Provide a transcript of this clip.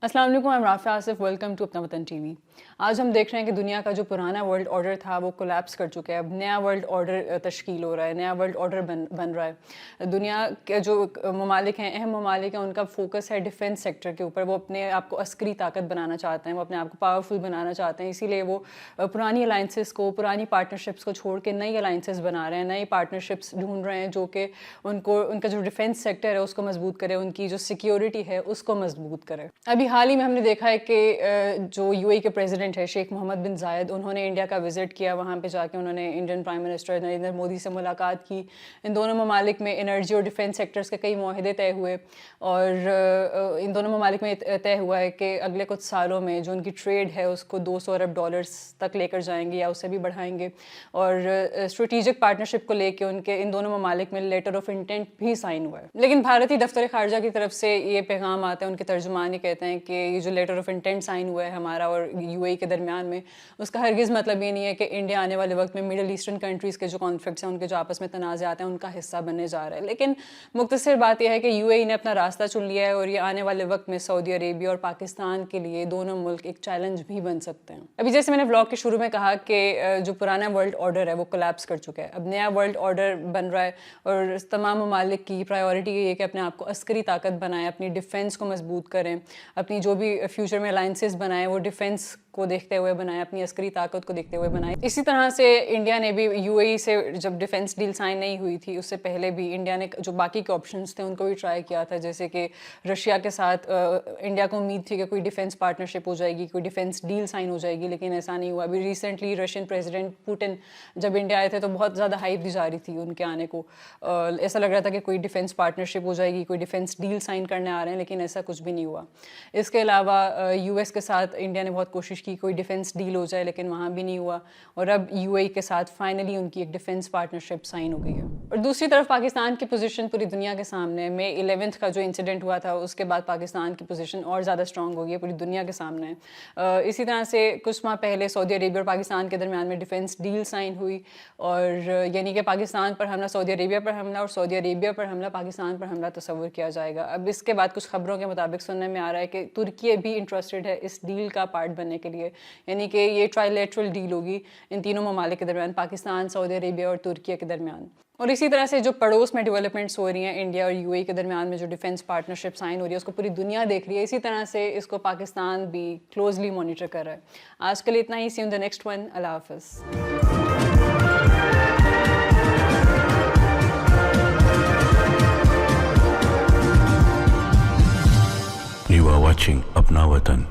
अस्सलाम वालेकुम, मैं राफ़िया आसिफ, वेलकम टू अपना वतन टीवी। आज हम देख रहे हैं कि दुनिया का जो पुराना वर्ल्ड ऑर्डर था वो कोलैप्स कर चुका है। अब नया वर्ल्ड ऑर्डर तश्कील हो रहा है, नया वर्ल्ड ऑर्डर बन रहा है। दुनिया के जो ममालिक हैं, अहम ममालिक हैं, उनका फोकस है डिफेंस सेक्टर के ऊपर। वो अपने आप को अस्करी ताकत बनाना चाहते हैं, वो अपने आप को पावरफुल बनाना चाहते हैं। इसीलिए वो पुरानी अलाइंसेस को, पुरानी पार्टनरशिप्स को छोड़ के नई अलाइंसेस बना रहे हैं, नई पार्टनरशिप्स ढूंढ रहे हैं जो कि उनका जो डिफेंस सेक्टर है उसको मजबूत करे, उनकी जो सिक्योरिटी है उसको मजबूत करे। अभी हाल ही में हमने देखा है कि जो यूएई के प्रेसिडेंट है शेख मोहम्मद बिन जायद, उन्होंने इंडिया का विज़िट किया। वहाँ पे जाके उन्होंने Indian prime minister Narendra Modi से मुलाकात की। इन दोनों ममालिक में एनर्जी और डिफेंस सेक्टर्स के कई मुआहदे तय हुए और इन दोनों ममालिक में तय हुआ है कि अगले कुछ सालों में जो उनकी ट्रेड है उसको 200 अरब डॉलर्स तक लेकर जाएंगे या उससे भी बढ़ाएंगे। और स्ट्रेटिजिक पार्टनरशिप को लेके उनके इन दोनों ममालिक में लेटर ऑफ इंटेंट भी साइन हुआ है। लेकिन भारतीय दफ्तर खारजा की तरफ से ये पैगाम आता है, उनके तर्जुमान ये कहते हैं कि ये जो लेटर ऑफ इंटेंट साइन हुआ है हमारा और यूएई के दरमियान में, उसका हरगिज़ मतलब ये नहीं है कि इंडिया आने वाले वक्त में मिडल ईस्टर्न कंट्रीज़ के जो कॉन्फ्लिक्ट्स हैं, उनके जो आपस में तनाज़ात हैं, उनका हिस्सा बनने जा रहा है। लेकिन मुख्तसर बात यह है कि यूएई ने अपना रास्ता चुन लिया है और ये आने वाले वक्त में सऊदी अरेबिया और पाकिस्तान के लिए दोनों मुल्क एक चैलेंज भी बन सकते हैं। अभी जैसे मैंने व्लॉग के शुरू में कहा कि जो पुराना वर्ल्ड ऑर्डर है वो कोलैप्स कर चुका है। अब नया वर्ल्ड ऑर्डर बन रहा है और तमाम ममालिक की प्रायोरिटी ये है कि अपने आप को अस्करी ताकत बनाएं, अपनी डिफेंस को मजबूत करें, अपनी जो भी फ्यूचर में अलाइंसेस बनाएं वो डिफेंस को देखते हुए बनाएं, अपनी अस्करी ताकत को देखते हुए बनाएं। इसी तरह से इंडिया ने भी यूएई से जब डिफेंस डील साइन नहीं हुई थी उससे पहले भी इंडिया ने जो बाकी के ऑप्शंस थे उनको भी ट्राई किया था। जैसे कि रशिया के साथ इंडिया को उम्मीद थी कि कोई डिफेंस पार्टनरशिप हो जाएगी, कोई डिफेंस डील साइन हो जाएगी, लेकिन ऐसा नहीं हुआ। अभी रिसेंटली रशियन प्रेसिडेंट पुतिन जब इंडिया आए थे तो बहुत ज़्यादा हाइप दी जा रही थी उनके आने को। ऐसा लग रहा था कि कोई डिफेंस पार्टनरशिप हो जाएगी, कोई डिफेंस डील साइन करने आ रहे हैं, लेकिन ऐसा कुछ भी नहीं हुआ। इसके अलावा यूएस के साथ इंडिया ने बहुत कोशिश की कोई डिफेंस डील हो जाए, लेकिन वहाँ भी नहीं हुआ। और अब यूएई के साथ फाइनली उनकी एक डिफेंस पार्टनरशिप साइन हो गई है। और दूसरी तरफ पाकिस्तान की पोजीशन पूरी दुनिया के सामने है। मई 11 का जो इंसिडेंट हुआ था उसके बाद पाकिस्तान की पोजीशन और ज़्यादा स्ट्रॉन्ग हो गई है, पूरी दुनिया के सामने है। इसी तरह से कुछ माह पहले सऊदी अरेबिया और पाकिस्तान के दरमियान में डिफेंस डील साइन हुई और यानी कि पाकिस्तान पर हमला सऊदी अरेबिया पर हमला और सऊदी अरेबिया पर हमला पाकिस्तान पर हमला तस्वुर किया जाएगा। अब इसके बाद कुछ खबरों के मुताबिक सुनने में आ रहा है कि तुर्की भी इंटरेस्टेड है इस डील का पार्ट बनने के लिए, यानी कि ये ट्राइलेटरल डील होगी इन तीनों ममालिक के दरमियान, पाकिस्तान, सऊदी अरेबिया और तुर्की के दरमियान। और इसी तरह से जो पड़ोस में डेवलपमेंट्स हो रही हैं इंडिया और यूएई के दरमियान में जो डिफेंस पार्टनरशिप साइन हो रही है उसको पूरी दुनिया देख रही है। इसी तरह से इसको पाकिस्तान भी क्लोजली मॉनिटर कर रहा है। आज के लिए इतना ही। See you in the next one. अल्लाह हाफ़िज़। You are watching Apna Watan.